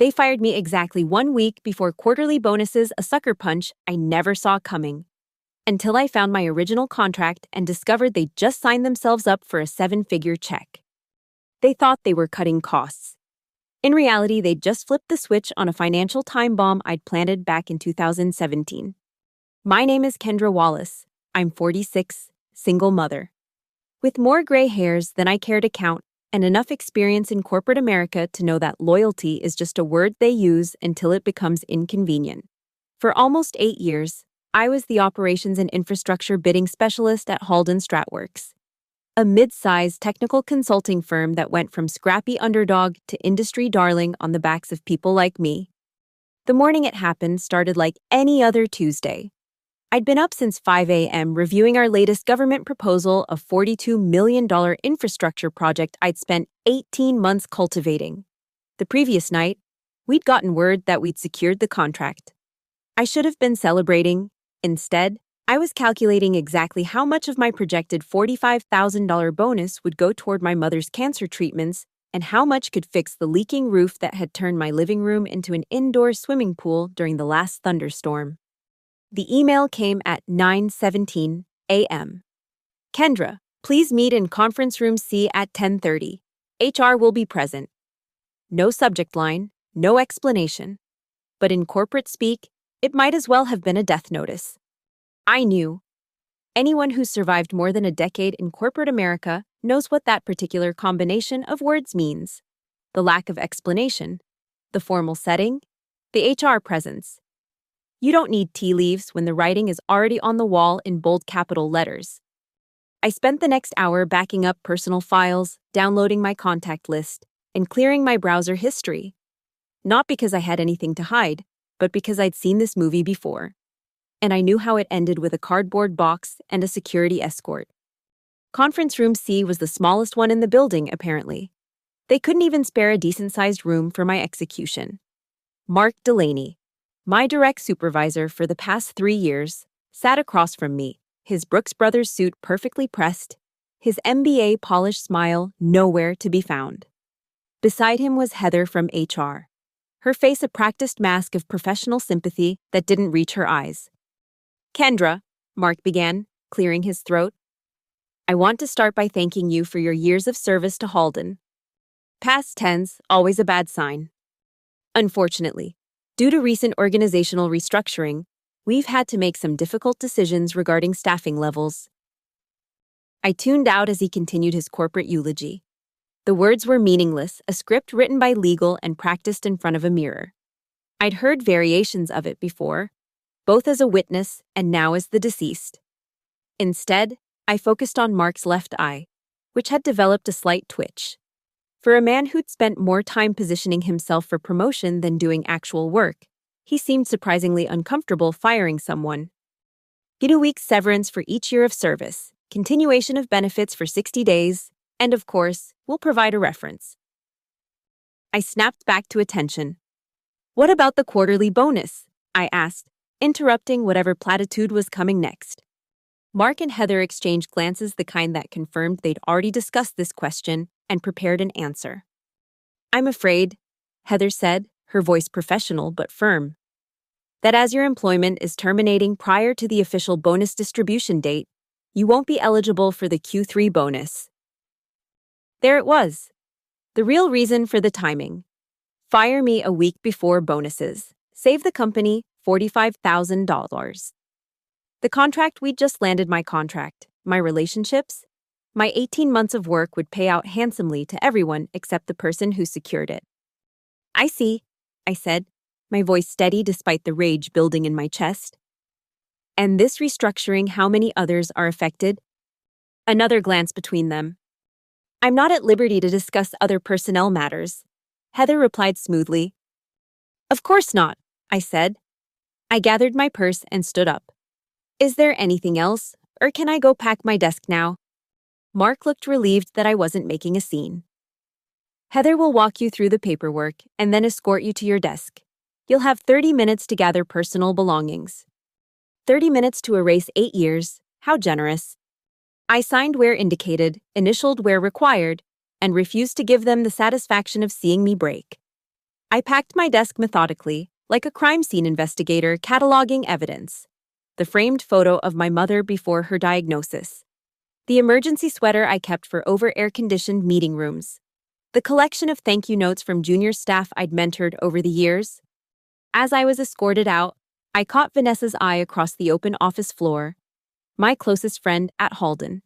They fired me exactly 1 week before quarterly bonuses, a sucker punch I never saw coming. Until I found my original contract and discovered they'd just signed themselves up for a 7-figure check. They thought they were cutting costs. In reality, they'd just flipped the switch on a financial time bomb I'd planted back in 2017. My name is Kendra Wallace. I'm 46, single mother. With more gray hairs than I care to count and enough experience in corporate America to know that loyalty is just a word they use until it becomes inconvenient. For almost 8 years, I was the operations and infrastructure bidding specialist at Halden Stratworks, a mid-sized technical consulting firm that went from scrappy underdog to industry darling on the backs of people like me. The morning it happened started like any other Tuesday. I'd been up since 5 a.m. reviewing our latest government proposal, a $42 million infrastructure project I'd spent 18 months cultivating. The previous night, we'd gotten word that we'd secured the contract. I should have been celebrating. Instead, I was calculating exactly how much of my projected $45,000 bonus would go toward my mother's cancer treatments and how much could fix the leaking roof that had turned my living room into an indoor swimming pool during the last thunderstorm. The email came at 9:17 a.m. Kendra, please meet in conference room C at 10:30. HR will be present. No subject line, no explanation. But in corporate speak, it might as well have been a death notice. I knew. Anyone who's survived more than a decade in corporate America knows what that particular combination of words means. The lack of explanation, the formal setting, the HR presence. You don't need tea leaves when the writing is already on the wall in bold capital letters. I spent the next hour backing up personal files, downloading my contact list, and clearing my browser history. Not because I had anything to hide, but because I'd seen this movie before. And I knew how it ended with a cardboard box and a security escort. Conference room C was the smallest one in the building, apparently. They couldn't even spare a decent-sized room for my execution. Mark Delaney, my direct supervisor for the past 3 years, sat across from me, his Brooks Brothers suit perfectly pressed, his MBA polished smile nowhere to be found. Beside him was Heather from HR, her face a practiced mask of professional sympathy that didn't reach her eyes. Kendra, Mark began, clearing his throat, I want to start by thanking you for your years of service to Halden. Past tense, always a bad sign. Unfortunately, due to recent organizational restructuring, we've had to make some difficult decisions regarding staffing levels. I tuned out as he continued his corporate eulogy. The words were meaningless, a script written by legal and practiced in front of a mirror. I'd heard variations of it before, both as a witness and now as the deceased. Instead, I focused on Mark's left eye, which had developed a slight twitch. For a man who'd spent more time positioning himself for promotion than doing actual work, he seemed surprisingly uncomfortable firing someone. Get a week's severance for each year of service, continuation of benefits for 60 days, and of course, we'll provide a reference. I snapped back to attention. What about the quarterly bonus? I asked, interrupting whatever platitude was coming next. Mark and Heather exchanged glances, the kind that confirmed they'd already discussed this question and prepared an answer. I'm afraid, Heather said, her voice professional but firm, that as your employment is terminating prior to the official bonus distribution date, you won't be eligible for the Q3 bonus. There it was. The real reason for the timing. Fire me a week before bonuses. Save the company $45,000. The contract we'd just landed, my contract, my relationships, my 18 months of work would pay out handsomely to everyone except the person who secured it. I see, I said, my voice steady despite the rage building in my chest. And this restructuring, how many others are affected? Another glance between them. I'm not at liberty to discuss other personnel matters, Heather replied smoothly. Of course not, I said. I gathered my purse and stood up. Is there anything else, or can I go pack my desk now? Mark looked relieved that I wasn't making a scene. Heather will walk you through the paperwork and then escort you to your desk. You'll have 30 minutes to gather personal belongings. 30 minutes to erase 8 years. How generous. I signed where indicated, initialed where required, and refused to give them the satisfaction of seeing me break. I packed my desk methodically, like a crime scene investigator cataloging evidence. The framed photo of my mother before her diagnosis. The emergency sweater I kept for over-air-conditioned meeting rooms. The collection of thank you notes from junior staff I'd mentored over the years. As I was escorted out, I caught Vanessa's eye across the open office floor, my closest friend at Halden.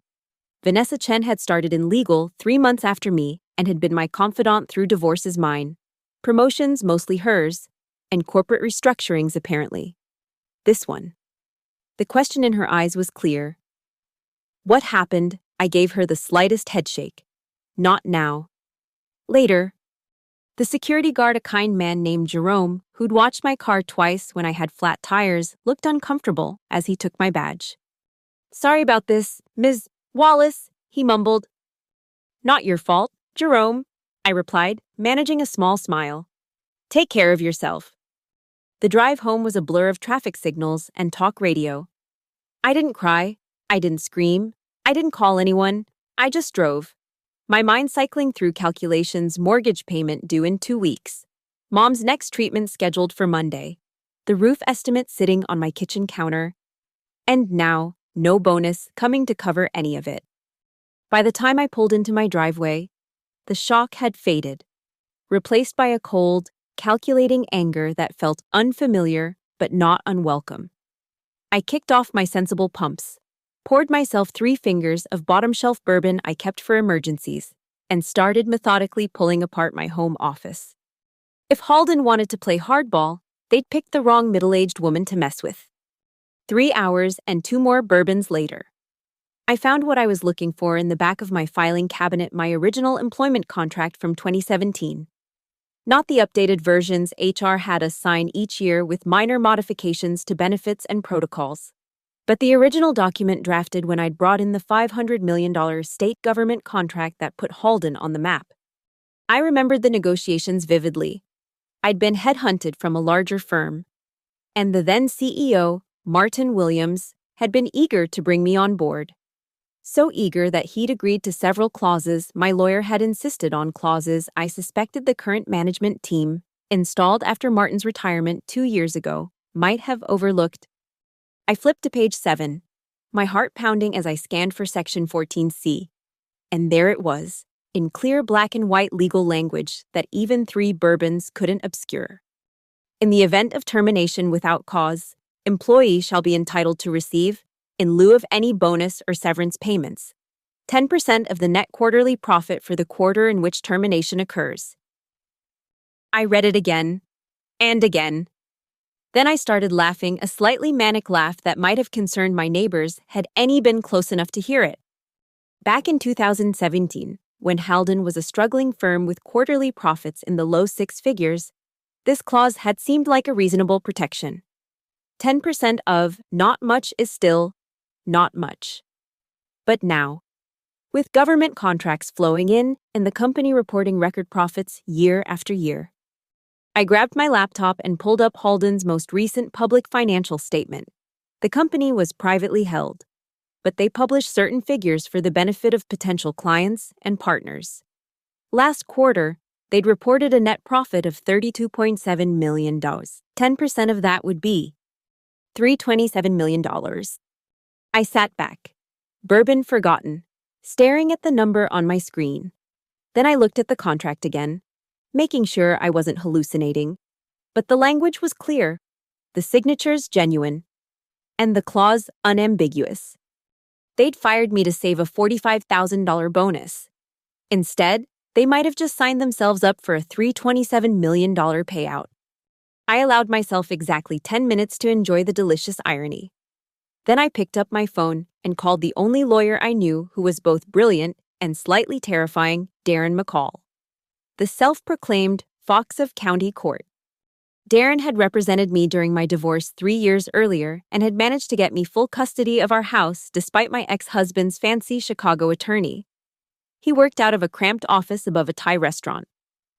Vanessa Chen had started in legal 3 months after me and had been my confidant through divorces mine, promotions mostly hers, and corporate restructurings apparently. This one. The question in her eyes was clear. What happened? I gave her the slightest headshake. Not now. Later. The security guard, a kind man named Jerome, who'd watched my car twice when I had flat tires, looked uncomfortable as he took my badge. Sorry about this, Ms. Wallace, he mumbled. Not your fault, Jerome, I replied, managing a small smile. Take care of yourself. The drive home was a blur of traffic signals and talk radio. I didn't cry. I didn't scream. I didn't call anyone. I just drove. My mind cycling through calculations, mortgage payment due in 2 weeks. Mom's next treatment scheduled for Monday. The roof estimate sitting on my kitchen counter. And now, no bonus coming to cover any of it. By the time I pulled into my driveway, the shock had faded, replaced by a cold, calculating anger that felt unfamiliar but not unwelcome. I kicked off my sensible pumps, poured myself 3 fingers of bottom-shelf bourbon I kept for emergencies, and started methodically pulling apart my home office. If Halden wanted to play hardball, they'd picked the wrong middle-aged woman to mess with. 3 hours and 2 more bourbons later, I found what I was looking for in the back of my filing cabinet, my original employment contract from 2017. Not the updated versions HR had us sign each year with minor modifications to benefits and protocols, but the original document drafted when I'd brought in the $500 million state government contract that put Halden on the map. I remembered the negotiations vividly. I'd been headhunted from a larger firm, and the then CEO, Martin Williams, had been eager to bring me on board. So eager that he'd agreed to several clauses my lawyer had insisted on, clauses I suspected the current management team, installed after Martin's retirement 2 years ago, might have overlooked. I flipped to page 7, my heart pounding as I scanned for Section 14C. And there it was, in clear black and white legal language that even 3 bourbons couldn't obscure. In the event of termination without cause, employee shall be entitled to receive, in lieu of any bonus or severance payments, 10% of the net quarterly profit for the quarter in which termination occurs. I read it again, and again. Then I started laughing, a slightly manic laugh that might have concerned my neighbors had any been close enough to hear it. Back in 2017, when Halden was a struggling firm with quarterly profits in the low 6 figures, this clause had seemed like a reasonable protection. 10% of not much is still not much. But now, with government contracts flowing in and the company reporting record profits year after year, I grabbed my laptop and pulled up Halden's most recent public financial statement. The company was privately held, but they published certain figures for the benefit of potential clients and partners. Last quarter, they'd reported a net profit of $32.7 million. 10% of that would be $327 million. I sat back, bourbon forgotten, staring at the number on my screen. Then I looked at the contract again, making sure I wasn't hallucinating. But the language was clear, the signatures genuine, and the clause unambiguous. They'd fired me to save a $45,000 bonus. Instead, they might have just signed themselves up for a $327 million payout. I allowed myself exactly 10 minutes to enjoy the delicious irony. Then I picked up my phone and called the only lawyer I knew who was both brilliant and slightly terrifying, Darren McCall, the self-proclaimed Fox of County Court. Darren had represented me during my divorce 3 years earlier and had managed to get me full custody of our house despite my ex-husband's fancy Chicago attorney. He worked out of a cramped office above a Thai restaurant,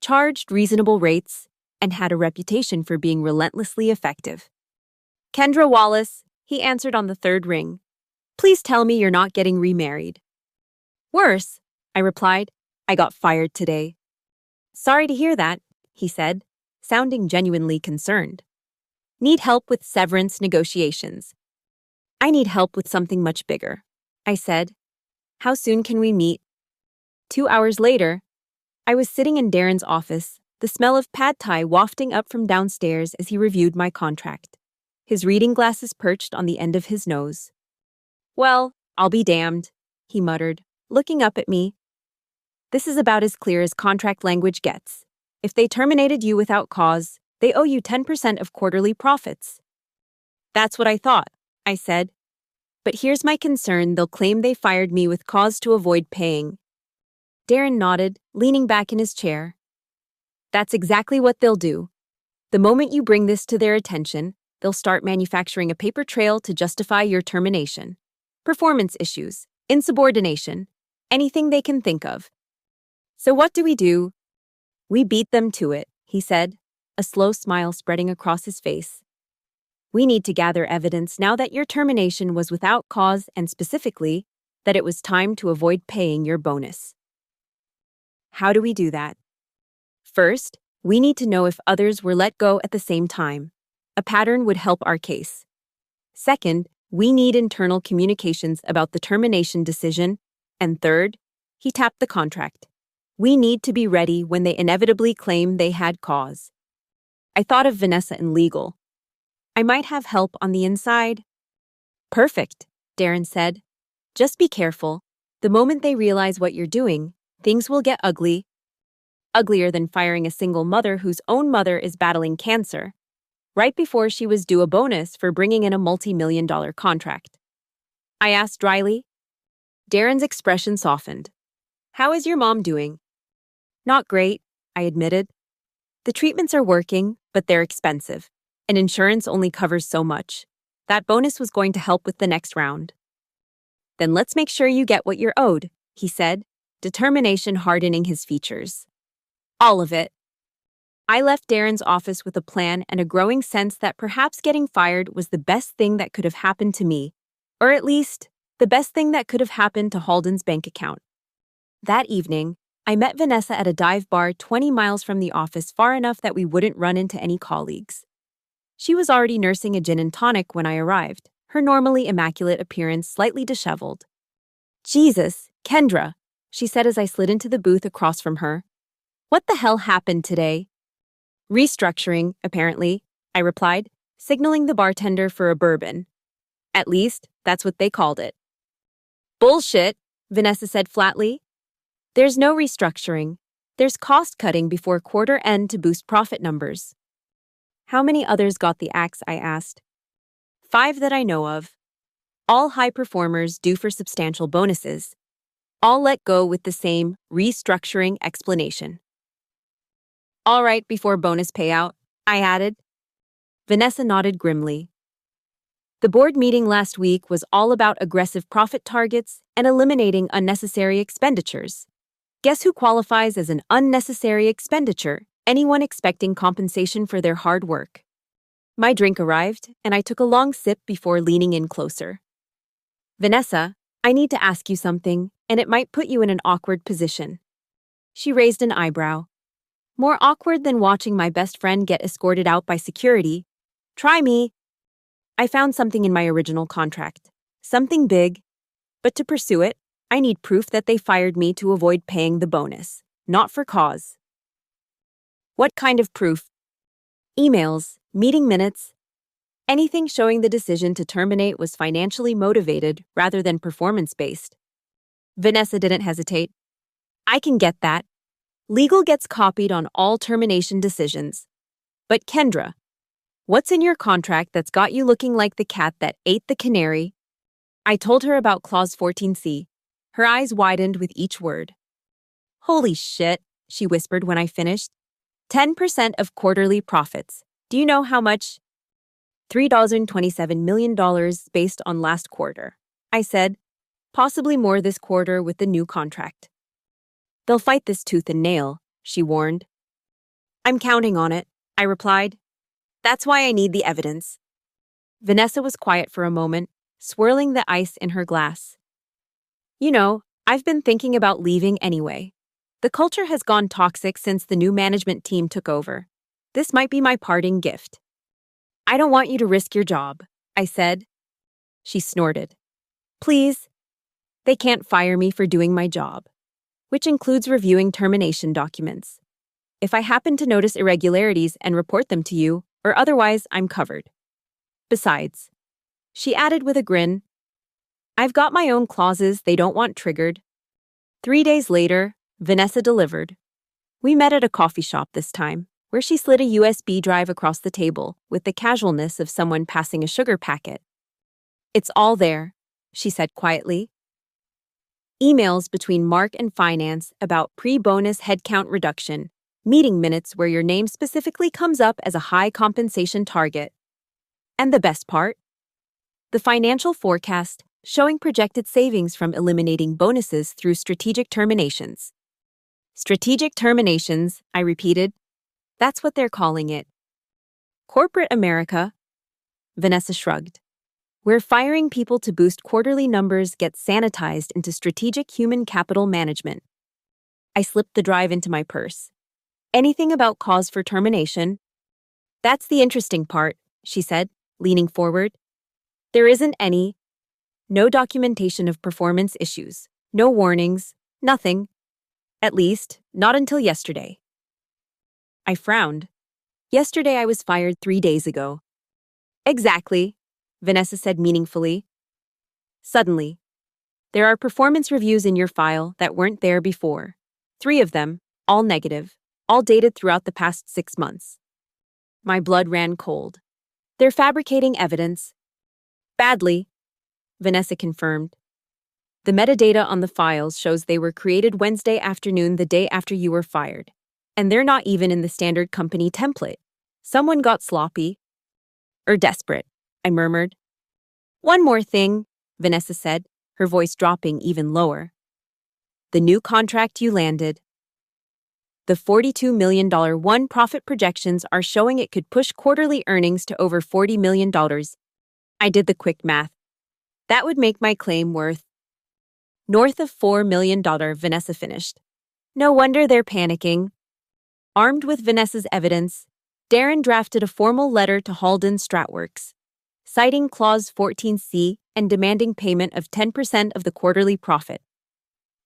charged reasonable rates, and had a reputation for being relentlessly effective. Kendra Wallace, he answered on the 3rd ring. Please tell me you're not getting remarried. Worse, I replied. I got fired today. Sorry to hear that, he said, sounding genuinely concerned. Need help with severance negotiations. I need help with something much bigger, I said. How soon can we meet? 2 hours later, I was sitting in Darren's office, the smell of pad thai wafting up from downstairs as he reviewed my contract, his reading glasses perched on the end of his nose. Well, I'll be damned, he muttered, looking up at me. This is about as clear as contract language gets. If they terminated you without cause, they owe you 10% of quarterly profits. That's what I thought, I said. But here's my concern, they'll claim they fired me with cause to avoid paying. Darren nodded, leaning back in his chair. That's exactly what they'll do. The moment you bring this to their attention, they'll start manufacturing a paper trail to justify your termination. Performance issues, insubordination, anything they can think of. So what do? We beat them to it, he said, a slow smile spreading across his face. We need to gather evidence now that your termination was without cause and specifically that it was time to avoid paying your bonus. How do we do that? First, we need to know if others were let go at the same time. A pattern would help our case. Second, we need internal communications about the termination decision. And third, he tapped the contract. We need to be ready when they inevitably claim they had cause. I thought of Vanessa in legal. I might have help on the inside. Perfect, Darren said. Just be careful. The moment they realize what you're doing, things will get ugly. Uglier than firing a single mother whose own mother is battling cancer, right before she was due a bonus for bringing in a multi-million-dollar contract. I asked dryly. Darren's expression softened. How is your mom doing? Not great, I admitted. The treatments are working, but they're expensive, and insurance only covers so much. That bonus was going to help with the next round. Then let's make sure you get what you're owed, he said, determination hardening his features. All of it. I left Darren's office with a plan and a growing sense that perhaps getting fired was the best thing that could have happened to me, or at least, the best thing that could have happened to Halden's bank account. That evening, I met Vanessa at a dive bar 20 miles from the office, far enough that we wouldn't run into any colleagues. She was already nursing a gin and tonic when I arrived, her normally immaculate appearance slightly disheveled. Jesus, Kendra, she said as I slid into the booth across from her. What the hell happened today? Restructuring, apparently, I replied, signaling the bartender for a bourbon. At least, that's what they called it. Bullshit, Vanessa said flatly. There's no restructuring. There's cost-cutting before quarter end to boost profit numbers. How many others got the axe, I asked. 5 that I know of. All high performers due for substantial bonuses. All let go with the same restructuring explanation. All right before bonus payout, I added. Vanessa nodded grimly. The board meeting last week was all about aggressive profit targets and eliminating unnecessary expenditures. Guess who qualifies as an unnecessary expenditure? Anyone expecting compensation for their hard work. My drink arrived, and I took a long sip before leaning in closer. Vanessa, I need to ask you something, and it might put you in an awkward position. She raised an eyebrow. More awkward than watching my best friend get escorted out by security. Try me. I found something in my original contract. Something big. But to pursue it, I need proof that they fired me to avoid paying the bonus, not for cause. What kind of proof? Emails, meeting minutes. Anything showing the decision to terminate was financially motivated rather than performance-based. Vanessa didn't hesitate. I can get that. Legal gets copied on all termination decisions. But Kendra, what's in your contract that's got you looking like the cat that ate the canary? I told her about Clause 14C. Her eyes widened with each word. Holy shit, she whispered when I finished. 10% of quarterly profits. Do you know how much? $3.27 million based on last quarter, I said, possibly more this quarter with the new contract. They'll fight this tooth and nail, she warned. I'm counting on it, I replied. That's why I need the evidence. Vanessa was quiet for a moment, swirling the ice in her glass. You know, I've been thinking about leaving anyway. The culture has gone toxic since the new management team took over. This might be my parting gift. I don't want you to risk your job, I said. She snorted. Please. They can't fire me for doing my job, which includes reviewing termination documents. If I happen to notice irregularities and report them to you, or otherwise, I'm covered. Besides, she added with a grin, I've got my own clauses they don't want triggered. 3 days later, Vanessa delivered. We met at a coffee shop this time, where she slid a USB drive across the table with the casualness of someone passing a sugar packet. It's all there, she said quietly. Emails between Mark and finance about pre-bonus headcount reduction, meeting minutes where your name specifically comes up as a high compensation target. And the best part? The financial forecast showing projected savings from eliminating bonuses through strategic terminations. Strategic terminations, I repeated. That's what they're calling it. Corporate America, Vanessa shrugged. Where firing people to boost quarterly numbers gets sanitized into strategic human capital management. I slipped the drive into my purse. Anything about cause for termination? That's the interesting part, she said, leaning forward. There isn't any. No documentation of performance issues. No warnings. Nothing. At least, not until yesterday. I frowned. Yesterday I was fired 3 days ago. Exactly, Vanessa said meaningfully. Suddenly, there are performance reviews in your file that weren't there before. 3 of them, all negative, all dated throughout the past 6 months. My blood ran cold. They're fabricating evidence. Badly, Vanessa confirmed. The metadata on the files shows they were created Wednesday afternoon, the day after you were fired. And they're not even in the standard company template. Someone got sloppy. Or desperate, I murmured. One more thing, Vanessa said, her voice dropping even lower. The new contract you landed. The $42 million one profit projections are showing it could push quarterly earnings to over $40 million. I did the quick math. That would make my claim worth north of $4 million, Vanessa finished. No wonder they're panicking. Armed with Vanessa's evidence, Darren drafted a formal letter to Halden Stratworks, citing Clause 14C and demanding payment of 10% of the quarterly profit.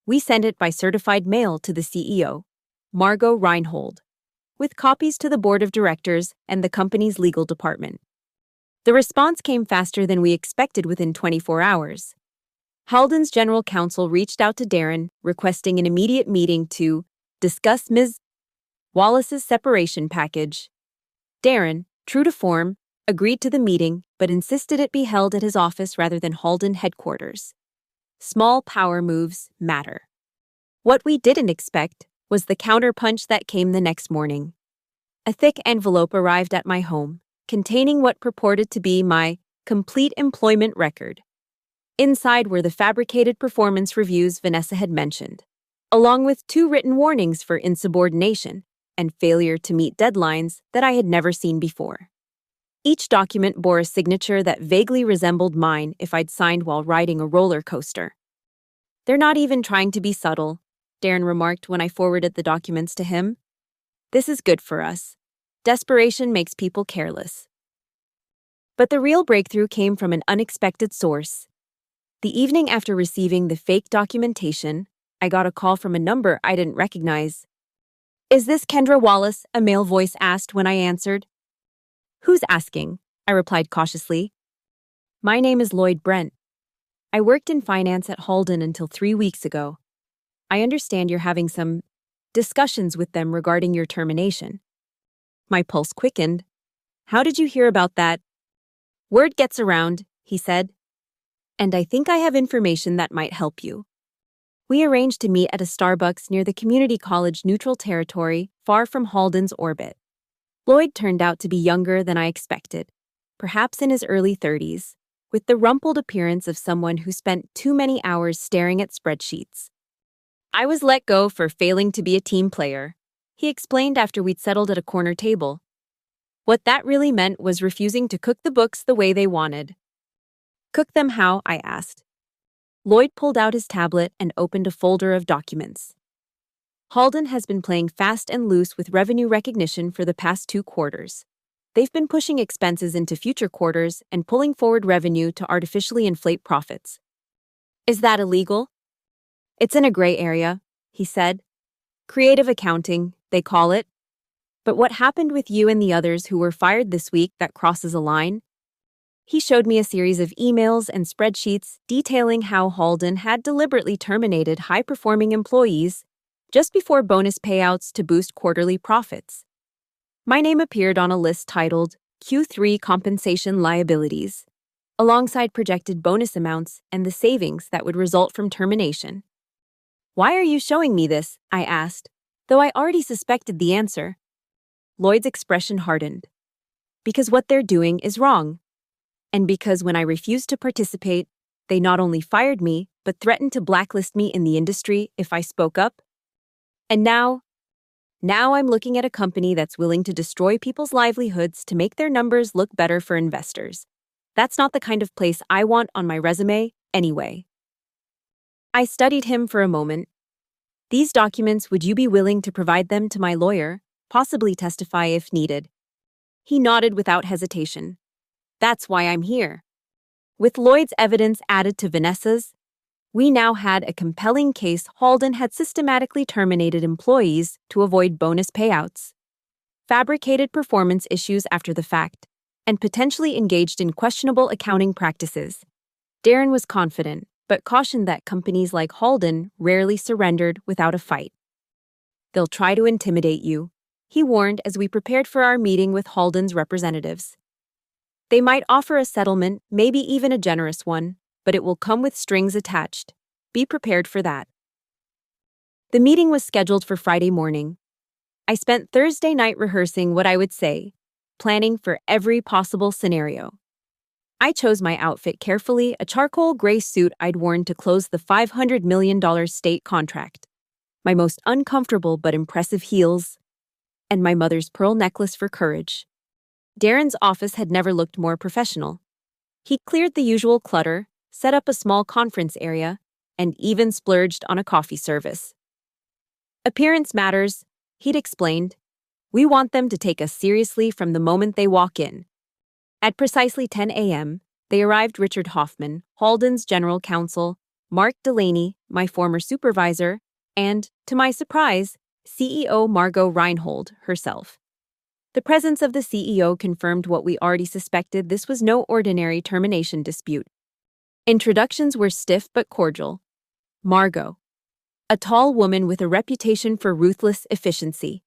We sent it by certified mail to the CEO, Margot Reinhold, with copies to the board of directors and the company's legal department. The response came faster than we expected within 24 hours. Halden's general counsel reached out to Darren, requesting an immediate meeting to discuss Ms. Wallace's separation package. Darren, true to form, agreed to the meeting but insisted it be held at his office rather than Halden headquarters. Small power moves matter. What we didn't expect was the counterpunch that came the next morning. A thick envelope arrived at my home, containing what purported to be my complete employment record. Inside were the fabricated performance reviews Vanessa had mentioned, along with 2 written warnings for insubordination and failure to meet deadlines that I had never seen before. Each document bore a signature that vaguely resembled mine if I'd signed while riding a roller coaster. They're not even trying to be subtle, Darren remarked when I forwarded the documents to him. This is good for us. Desperation makes people careless. But the real breakthrough came from an unexpected source. The evening after receiving the fake documentation, I got a call from a number I didn't recognize. Is this Kendra Wallace? A male voice asked when I answered. Who's asking? I replied cautiously. My name is Lloyd Brent. I worked in finance at Halden until 3 weeks ago. I understand you're having some discussions with them regarding your termination. My pulse quickened. How did you hear about that? Word gets around, he said. And I think I have information that might help you. We arranged to meet at a Starbucks near the community college neutral territory, far from Halden's orbit. Lloyd turned out to be younger than I expected, perhaps in his early 30s, with the rumpled appearance of someone who spent too many hours staring at spreadsheets. I was let go for failing to be a team player, he explained after we'd settled at a corner table. What that really meant was refusing to cook the books the way they wanted. Cook them how? I asked. Lloyd pulled out his tablet and opened a folder of documents. Halden has been playing fast and loose with revenue recognition for the past 2 quarters. They've been pushing expenses into future quarters and pulling forward revenue to artificially inflate profits. Is that illegal? It's in a gray area, he said. Creative accounting, they call it. But what happened with you and the others who were fired this week that crosses a line? He showed me a series of emails and spreadsheets detailing how Halden had deliberately terminated high-performing employees just before bonus payouts to boost quarterly profits. My name appeared on a list titled Q3 Compensation Liabilities, alongside projected bonus amounts and the savings that would result from termination. Why are you showing me this? I asked, though I already suspected the answer. Lloyd's expression hardened. Because what they're doing is wrong. And because when I refused to participate, they not only fired me, but threatened to blacklist me in the industry if I spoke up. And now I'm looking at a company that's willing to destroy people's livelihoods to make their numbers look better for investors. That's not the kind of place I want on my resume, anyway. I studied him for a moment. These documents, would you be willing to provide them to my lawyer, possibly testify if needed? He nodded without hesitation. That's why I'm here. With Lloyd's evidence added to Vanessa's, we now had a compelling case Halden had systematically terminated employees to avoid bonus payouts, fabricated performance issues after the fact, and potentially engaged in questionable accounting practices. Darren was confident, but cautioned that companies like Halden rarely surrendered without a fight. They'll try to intimidate you, he warned as we prepared for our meeting with Halden's representatives. They might offer a settlement, maybe even a generous one, but it will come with strings attached. Be prepared for that. The meeting was scheduled for Friday morning. I spent Thursday night rehearsing what I would say, planning for every possible scenario. I chose my outfit carefully, a charcoal gray suit I'd worn to close the $500 million state contract, my most uncomfortable but impressive heels, and my mother's pearl necklace for courage. Darren's office had never looked more professional. He cleared the usual clutter, set up a small conference area, and even splurged on a coffee service. Appearance matters, he'd explained. We want them to take us seriously from the moment they walk in. At precisely 10 a.m., they arrived Richard Hoffman, Halden's general counsel, Mark Delaney, my former supervisor, and, to my surprise, CEO Margot Reinhold herself. The presence of the CEO confirmed what we already suspected. This was no ordinary termination dispute. Introductions were stiff but cordial. Margot, a tall woman with a reputation for ruthless efficiency,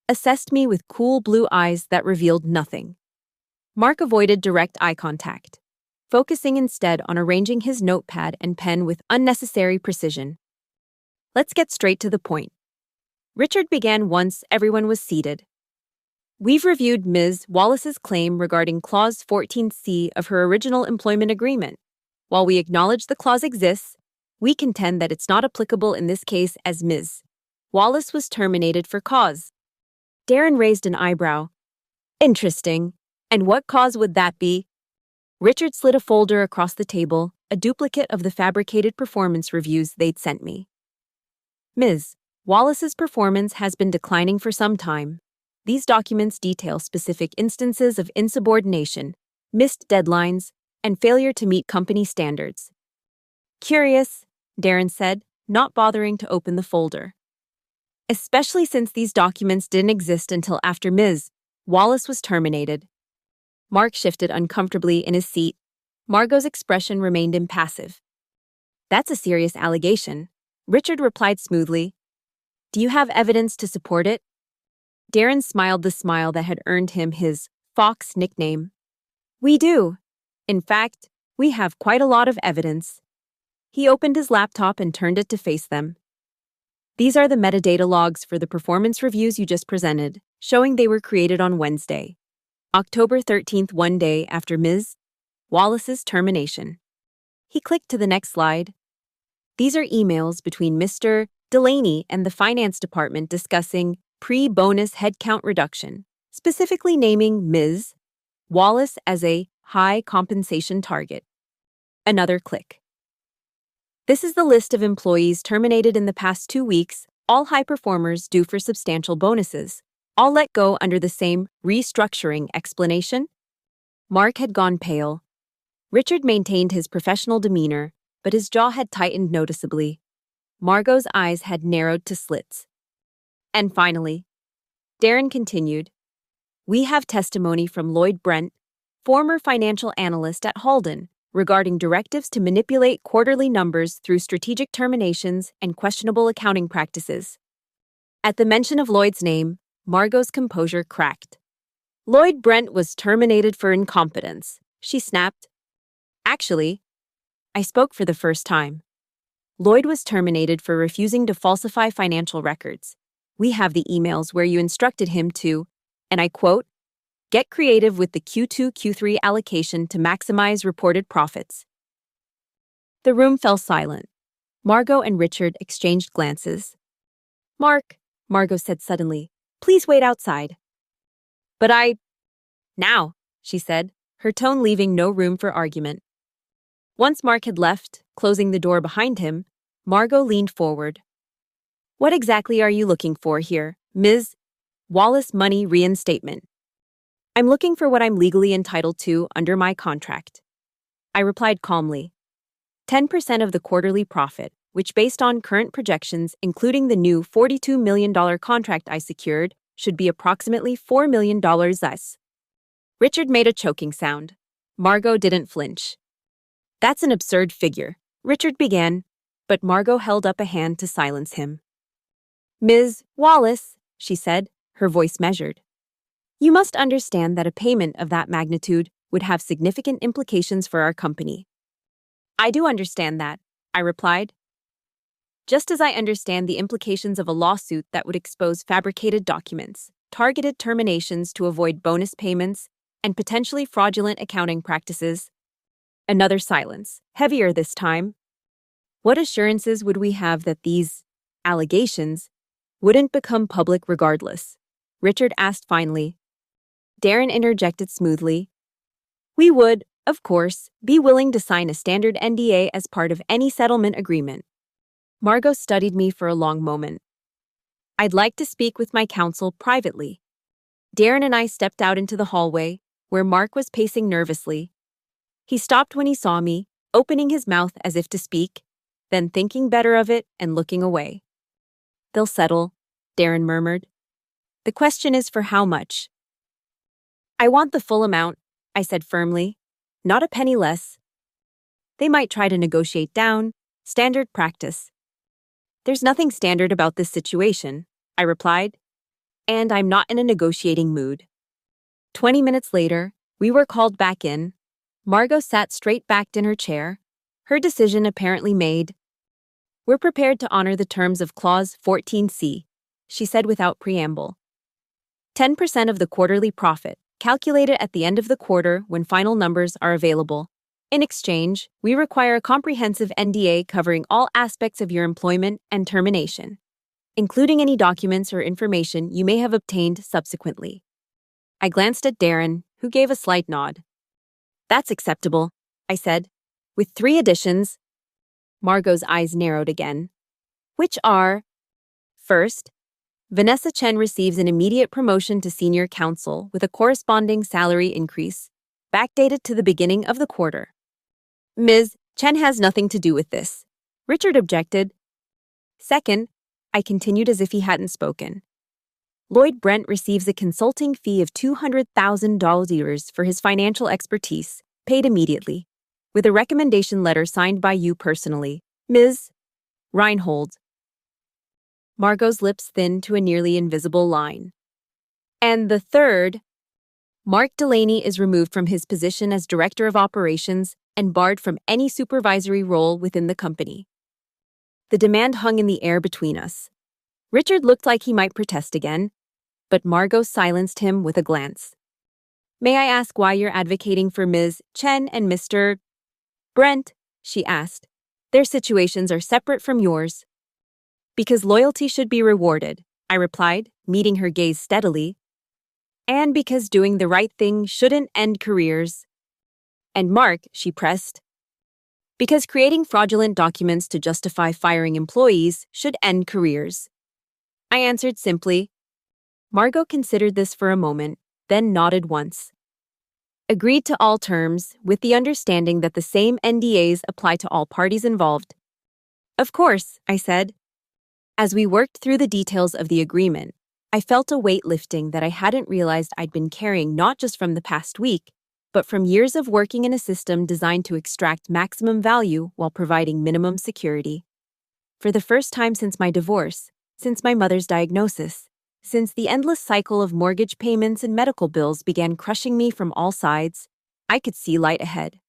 assessed me with cool blue eyes that revealed nothing. Mark avoided direct eye contact, focusing instead on arranging his notepad and pen with unnecessary precision. Let's get straight to the point. Richard began once everyone was seated. We've reviewed Ms. Wallace's claim regarding Clause 14C of her original employment agreement. While we acknowledge the clause exists, we contend that it's not applicable in this case as Ms. Wallace was terminated for cause. Darren raised an eyebrow. Interesting. And what cause would that be? Richard slid a folder across the table, a duplicate of the fabricated performance reviews they'd sent me. Ms. Wallace's performance has been declining for some time. These documents detail specific instances of insubordination, missed deadlines, and failure to meet company standards. Curious, Darren said, not bothering to open the folder. Especially since these documents didn't exist until after Ms. Wallace was terminated. Mark shifted uncomfortably in his seat. Margot's expression remained impassive. That's a serious allegation, Richard replied smoothly. Do you have evidence to support it? Darren smiled the smile that had earned him his Fox nickname. We do. In fact, we have quite a lot of evidence. He opened his laptop and turned it to face them. These are the metadata logs for the performance reviews you just presented, showing they were created on Wednesday, October 13th, one day after Ms. Wallace's termination. He clicked to the next slide. These are emails between Mr. Delaney and the finance department discussing pre-bonus headcount reduction, specifically naming Ms. Wallace as a high compensation target. Another click. This is the list of employees terminated in the past 2 weeks, all high performers due for substantial bonuses, all let go under the same restructuring explanation? Mark had gone pale. Richard maintained his professional demeanor, but his jaw had tightened noticeably. Margot's eyes had narrowed to slits. And finally, Darren continued, we have testimony from Lloyd Brent, former financial analyst at Halden, regarding directives to manipulate quarterly numbers through strategic terminations and questionable accounting practices. At the mention of Lloyd's name, Margot's composure cracked. Lloyd Brent was terminated for incompetence, she snapped. Actually, I spoke for the first time. Lloyd was terminated for refusing to falsify financial records. We have the emails where you instructed him to, and I quote, get creative with the Q2, Q3 allocation to maximize reported profits. The room fell silent. Margot and Richard exchanged glances. Mark, Margot said suddenly, please wait outside. But Now, she said, her tone leaving no room for argument. Once Mark had left, closing the door behind him, Margot leaned forward. What exactly are you looking for here, Ms. Wallace Money Reinstatement? I'm looking for what I'm legally entitled to under my contract. I replied calmly. 10% of the quarterly profit, which based on current projections, including the new $42 million contract I secured, should be approximately $4 million less. Richard made a choking sound. Margot didn't flinch. That's an absurd figure, Richard began, but Margot held up a hand to silence him. Ms. Wallace, she said, her voice measured. You must understand that a payment of that magnitude would have significant implications for our company. I do understand that, I replied. Just as I understand the implications of a lawsuit that would expose fabricated documents, targeted terminations to avoid bonus payments, and potentially fraudulent accounting practices. Another silence, heavier this time. What assurances would we have that these allegations wouldn't become public regardless? Richard asked finally. Darren interjected smoothly. We would, of course, be willing to sign a standard NDA as part of any settlement agreement. Margot studied me for a long moment. I'd like to speak with my counsel privately. Darren and I stepped out into the hallway, where Mark was pacing nervously. He stopped when he saw me, opening his mouth as if to speak, then thinking better of it and looking away. They'll settle, Darren murmured. The question is for how much? I want the full amount, I said firmly. Not a penny less. They might try to negotiate down, standard practice. There's nothing standard about this situation, I replied, and I'm not in a negotiating mood. 20 minutes later, we were called back in. Margot sat straight-backed in her chair, her decision apparently made. We're prepared to honor the terms of Clause 14C, she said without preamble. 10% of the quarterly profit, calculated at the end of the quarter when final numbers are available. In exchange, we require a comprehensive NDA covering all aspects of your employment and termination, including any documents or information you may have obtained subsequently. I glanced at Darren, who gave a slight nod. That's acceptable, I said, with 3 additions. Margot's eyes narrowed again. Which are, first, Vanessa Chen receives an immediate promotion to senior counsel with a corresponding salary increase, backdated to the beginning of the quarter. Ms. Chen has nothing to do with this, Richard objected. Second, I continued as if he hadn't spoken. Lloyd Brent receives a consulting fee of $200,000 for his financial expertise, paid immediately, with a recommendation letter signed by you personally, Ms. Reinhold. Margot's lips thinned to a nearly invisible line. And the third, Mark Delaney is removed from his position as Director of Operations and barred from any supervisory role within the company. The demand hung in the air between us. Richard looked like he might protest again, but Margot silenced him with a glance. May I ask why you're advocating for Ms. Chen and Mr. Brent? She asked. Their situations are separate from yours. Because loyalty should be rewarded, I replied, meeting her gaze steadily. And because doing the right thing shouldn't end careers. And Mark, she pressed. Because creating fraudulent documents to justify firing employees should end careers. I answered simply. Margot considered this for a moment, then nodded once. Agreed to all terms, with the understanding that the same NDAs apply to all parties involved. Of course, I said. As we worked through the details of the agreement, I felt a weight lifting that I hadn't realized I'd been carrying not just from the past week, but from years of working in a system designed to extract maximum value while providing minimum security. For the first time since my divorce, since my mother's diagnosis, since the endless cycle of mortgage payments and medical bills began crushing me from all sides, I could see light ahead.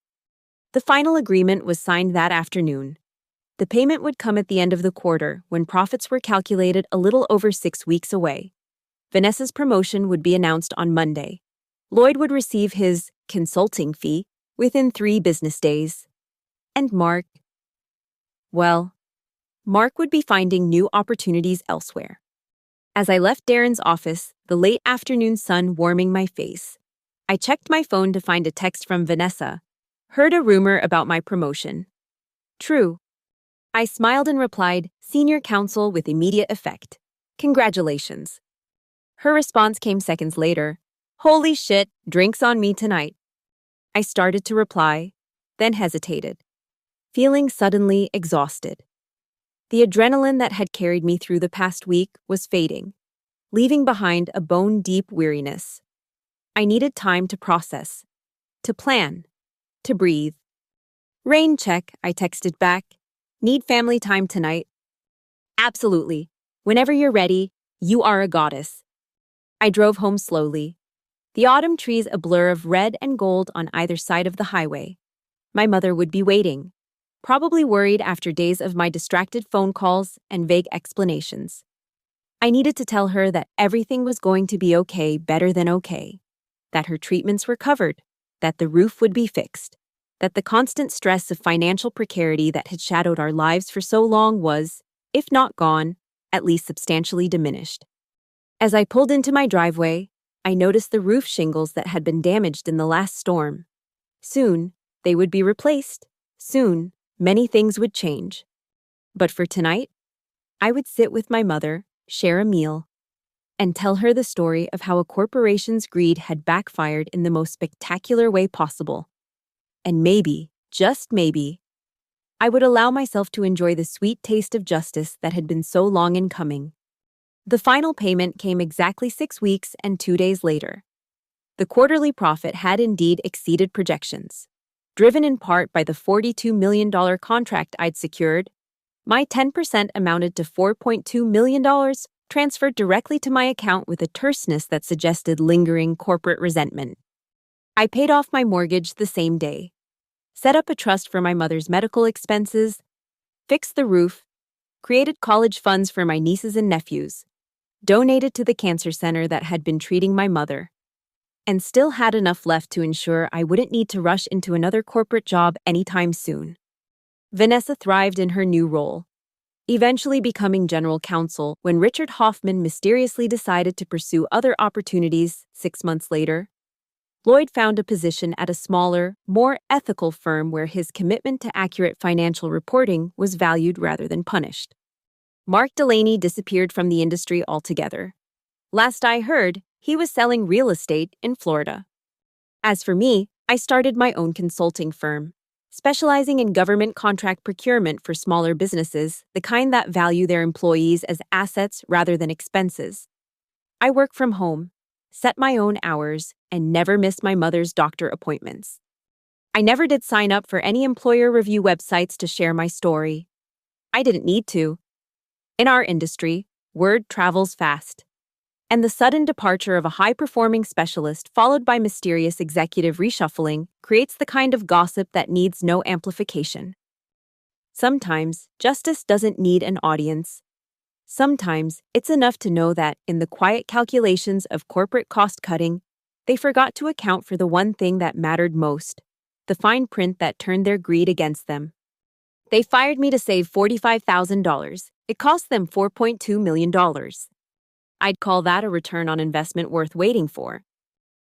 The final agreement was signed that afternoon. The payment would come at the end of the quarter, when profits were calculated a little over 6 weeks away. Vanessa's promotion would be announced on Monday. Lloyd would receive his consulting fee within 3 business days. And Mark would be finding new opportunities elsewhere. As I left Darren's office, the late afternoon sun warming my face, I checked my phone to find a text from Vanessa. Heard a rumor about my promotion. True. I smiled and replied, Senior Counsel with immediate effect. Congratulations. Her response came seconds later. Holy shit, drinks on me tonight. I started to reply, then hesitated, feeling suddenly exhausted. The adrenaline that had carried me through the past week was fading, leaving behind a bone-deep weariness. I needed time to process, to plan, to breathe. Rain check, I texted back. Need family time tonight? Absolutely. Whenever you're ready, you are a goddess. I drove home slowly, the autumn trees a blur of red and gold on either side of the highway. My mother would be waiting, probably worried after days of my distracted phone calls and vague explanations. I needed to tell her that everything was going to be okay, better than okay, that her treatments were covered, that the roof would be fixed, that the constant stress of financial precarity that had shadowed our lives for so long was, if not gone, at least substantially diminished. As I pulled into my driveway, I noticed the roof shingles that had been damaged in the last storm. Soon, they would be replaced. Soon, many things would change. But for tonight, I would sit with my mother, share a meal, and tell her the story of how a corporation's greed had backfired in the most spectacular way possible. And maybe, just maybe, I would allow myself to enjoy the sweet taste of justice that had been so long in coming. The final payment came exactly 6 weeks and 2 days later. The quarterly profit had indeed exceeded projections. Driven in part by the $42 million contract I'd secured, my 10% amounted to $4.2 million, transferred directly to my account with a terseness that suggested lingering corporate resentment. I paid off my mortgage the same day, set up a trust for my mother's medical expenses, fixed the roof, created college funds for my nieces and nephews, donated to the cancer center that had been treating my mother, and still had enough left to ensure I wouldn't need to rush into another corporate job anytime soon. Vanessa thrived in her new role, eventually becoming general counsel when Richard Hoffman mysteriously decided to pursue other opportunities 6 months later. Lloyd found a position at a smaller, more ethical firm where his commitment to accurate financial reporting was valued rather than punished. Mark Delaney disappeared from the industry altogether. Last I heard, he was selling real estate in Florida. As for me, I started my own consulting firm, specializing in government contract procurement for smaller businesses, the kind that value their employees as assets rather than expenses. I work from home, set my own hours, and never miss my mother's doctor appointments. I never did sign up for any employer review websites to share my story. I didn't need to. In our industry, word travels fast. And the sudden departure of a high-performing specialist followed by mysterious executive reshuffling creates the kind of gossip that needs no amplification. Sometimes, justice doesn't need an audience. Sometimes, it's enough to know that, in the quiet calculations of corporate cost-cutting, they forgot to account for the one thing that mattered most, the fine print that turned their greed against them. They fired me to save $45,000. It cost them $4.2 million. I'd call that a return on investment worth waiting for.